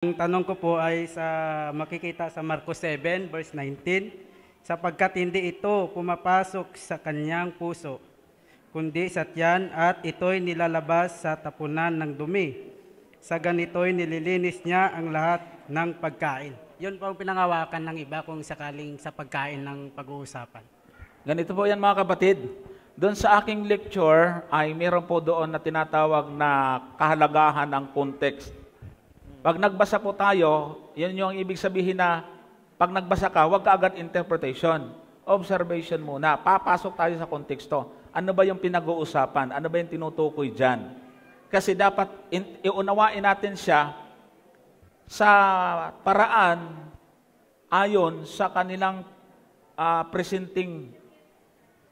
Ang tanong ko po ay makikita sa Marcos 7 verse 19, sapagkat hindi ito pumapasok sa kanyang puso, kundi sa tiyan, at ito'y nilalabas sa tapunan ng dumi. Sa ganito'y nililinis niya ang lahat ng pagkain. Yun po ang pinangawakan ng iba kung sakaling sa pagkain ng pag-uusapan. Ganito po yan mga kapatid. Doon sa aking lecture ay meron po doon na tinatawag na kahalagahan ng context. Pag nagbasa po tayo, yun yung ibig sabihin na pag nagbasa ka, huwag ka agad interpretation. Observation muna. Papasok tayo sa konteksto. Ano ba yung pinag-uusapan? Ano ba yung tinutukoy dyan? Kasi dapat iunawain natin siya sa paraan ayon sa kanilang presenting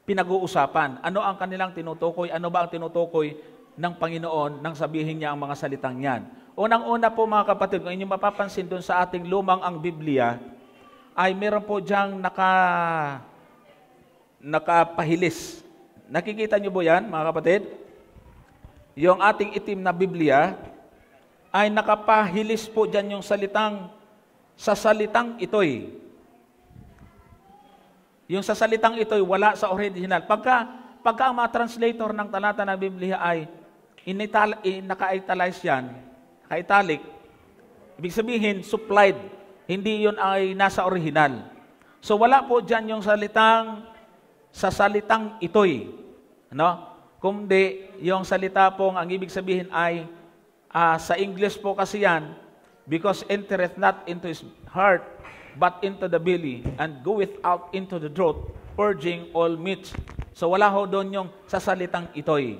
pinag-uusapan. Ano ang kanilang tinutukoy? Ano ba ang tinutukoy ng Panginoon nang sabihin niya ang mga salitang yan? Unang-una po mga kapatid, kung inyong mapapansin doon sa ating lumang ang Biblia, ay meron po diyang nakapahilis. Nakikita niyo po yan mga kapatid? Yung ating itim na Biblia ay nakapahilis po dyan yung sa salitang ito'y. Yung sa salitang ito'y wala sa original. Pagka ang mga translator ng talata ng Biblia ay naka-italize yan, italic, ibig sabihin, supplied. Hindi yun ay nasa original. So, wala po dyan yung sa salitang ito'y. No? Kundi, yung salita pong, ang ibig sabihin ay, sa English po kasi yan, because entereth not into his heart, but into the belly, and goeth out into the throat, purging all meats. So, wala ho doon yung sa salitang ito'y.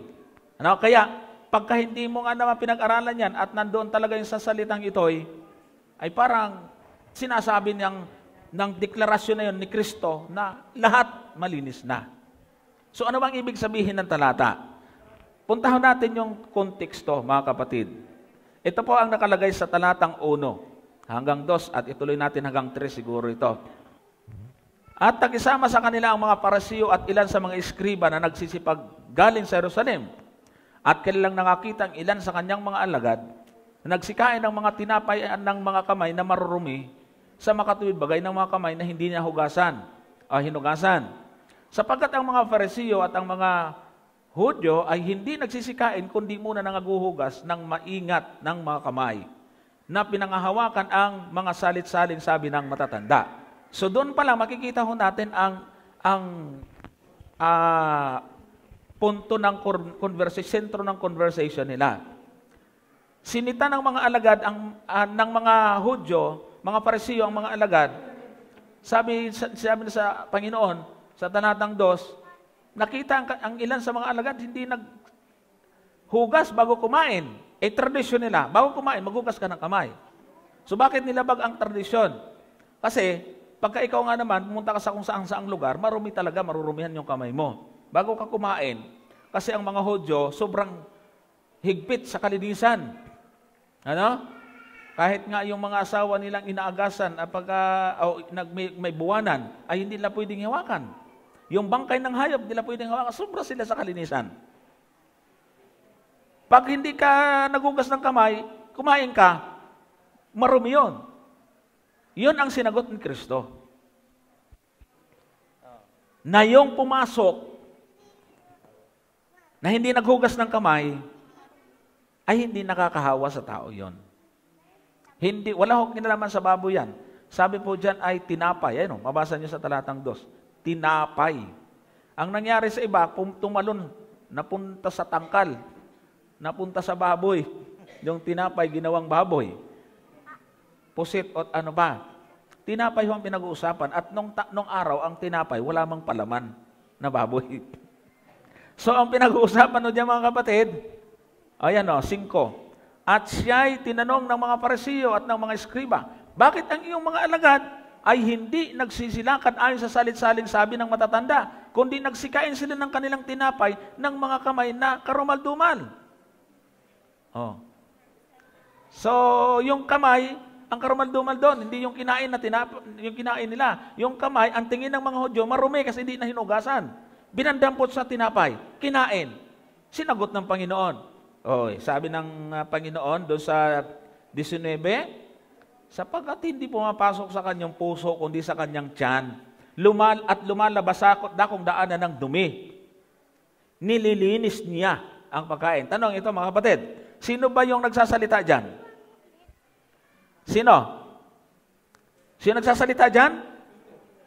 Ano? Kaya, pagka hindi mo nga naman pinag-aralan yan at nandoon talaga yung sa salitang ito'y, ay parang sinasabi ng deklarasyon na yun ni Kristo na lahat malinis na. So ano bang ibig sabihin ng talata? Puntahan natin yung konteksto, mga kapatid. Ito po ang nakalagay sa talatang 1 hanggang 2 at ituloy natin hanggang 3 siguro ito. At nag-isama sa kanila ang mga parasiyo at ilan sa mga eskriba na nagsisipag galing sa Jerusalem. At kanilang nakakita ang ilan sa kanyang mga alagad na nagsikain ng mga tinapay ng mga kamay na marurumi sa makatuwid bagay ng mga kamay na hindi niya hinugasan. Sapagkat ang mga Fariseo at ang mga Hudyo ay hindi nagsisikain kundi muna nangaguhugas ng maingat ng mga kamay na pinangahawakan ang mga salit-salin sabi ng matatanda. So doon pa lang makikita ho natin ang punto ng sentro ng conversation nila. Sinita ng mga alagad ng mga Hudyo, mga Pariseo ang mga alagad. Sabi sa Panginoon sa talatang 2, nakita ang ilan sa mga alagad hindi naghugas bago kumain. Tradisyon nila, bago kumain maghugas ka ng kamay. So bakit nilabag ang tradisyon? Kasi pagka ikaw nga naman pumunta ka sa kung saang lugar, marumi talaga, marurumihan yung kamay mo bago ka kumain. Kasi ang mga Hudyo, sobrang higpit sa kalinisan. Ano? Kahit nga yung mga asawa nilang inaagasan, may buwanan, ay hindi nila pwedeng hawakan. Yung bangkay ng hayop, hindi nila pwedeng hawakan. Sobra sila sa kalinisan. Pag hindi ka nagugas ng kamay, kumain ka, marumi yun. Yun ang sinagot ni Kristo. Na yung pumasok, na hindi naghugas ng kamay, ay hindi nakakahawa sa tao yon. Wala hong kinalaman sa baboy yan. Sabi po dyan ay tinapay. Ayun, mabasa nyo sa talatang 2. Tinapay. Ang nangyari sa iba, tumalon, napunta sa tangkal, napunta sa baboy. Yung tinapay, ginawang baboy. Pusit o ano ba? Tinapay ho ang pinag-uusapan. At nung araw, ang tinapay, wala mang palaman na baboy. So, ang pinag-uusapan no dyan mga kapatid, ayan o, 5. At siya'y tinanong ng mga Pariseo at ng mga eskriba, bakit ang iyong mga alagad ay hindi nagsisilakan ayon sa salit-saling sabi ng matatanda, kundi nagsikain sila ng kanilang tinapay ng mga kamay na karumal-dumal? Oh. So, yung kamay, ang karumal-dumal doon, hindi yung kinain nila. Yung kamay, ang tingin ng mga Hudyo, marumi kasi hindi na hinugasan. Binandampot sa tinapay, kinain. Sinagot ng Panginoon. Sabi ng Panginoon doon sa 19, sapagkat hindi pumapasok sa kanyang puso, kundi sa kanyang tiyan. At lumalabas dakong daanan ng dumi. Nililinis niya ang pagkain. Tanong ito mga kapatid, sino ba yung nagsasalita dyan? Sino? Sino nagsasalita dyan?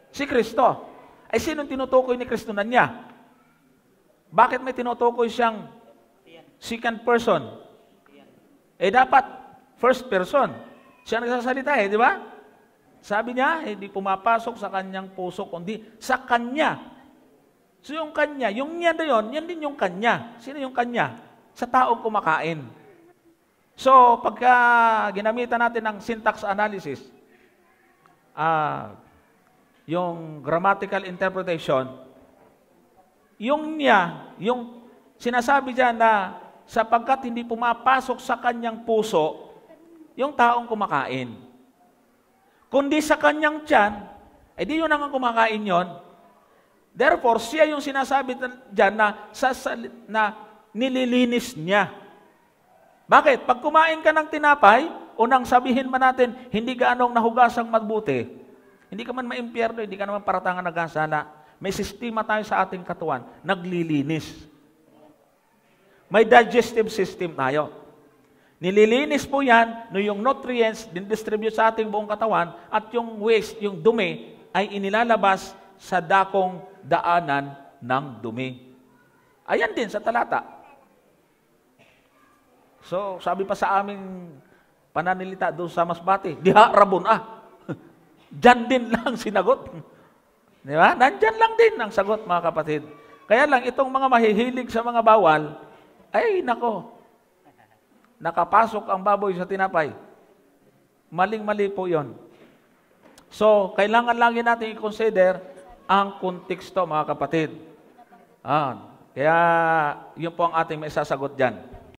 Si Kristo. Ay sinong tinutukoy ni Kristo na niya? Bakit may tinutukoy siyang second person? Dapat first person. Siya nagsasalita di ba? Sabi niya, hindi pumapasok sa kanyang puso, kundi sa kanya. So yung kanya, yung niya na yun, yan din yung kanya. Sino yung kanya? Sa taong kumakain. So, pagka ginamitan natin ng syntax analysis, yung grammatical interpretation, yung niya, yung sinasabi dyan na sapagkat hindi pumapasok sa kanyang puso, yung taong kumakain. Kundi sa kanyang tiyan, di yun ang kumakain yon. Therefore, siya yung sinasabi dyan na nililinis niya. Bakit? Pag kumain ka ng tinapay, unang sabihin man natin, hindi gaanong nahugasang mabuti, hindi ka man maimpyerno, hindi ka naman paratangan nagasala, may sistema tayo sa ating katawan, naglilinis. May digestive system tayo. Nililinis po yan, no yung nutrients din-distribute sa ating buong katawan at yung waste, yung dumi, ay inilalabas sa dakong daanan ng dumi. Ayan din sa talata. So, sabi pa sa aming pananilita doon sa Masbate, diha rabon Diyan din lang sinagot. Di ba? Nandyan lang din ang sagot, mga kapatid. Kaya lang, itong mga mahihilig sa mga bawal, ay, nako, nakapasok ang baboy sa tinapay. Maling-mali po yon. So, kailangan lang natin i-consider ang konteksto, mga kapatid. Kaya, yun po ang ating may sasagot dyan.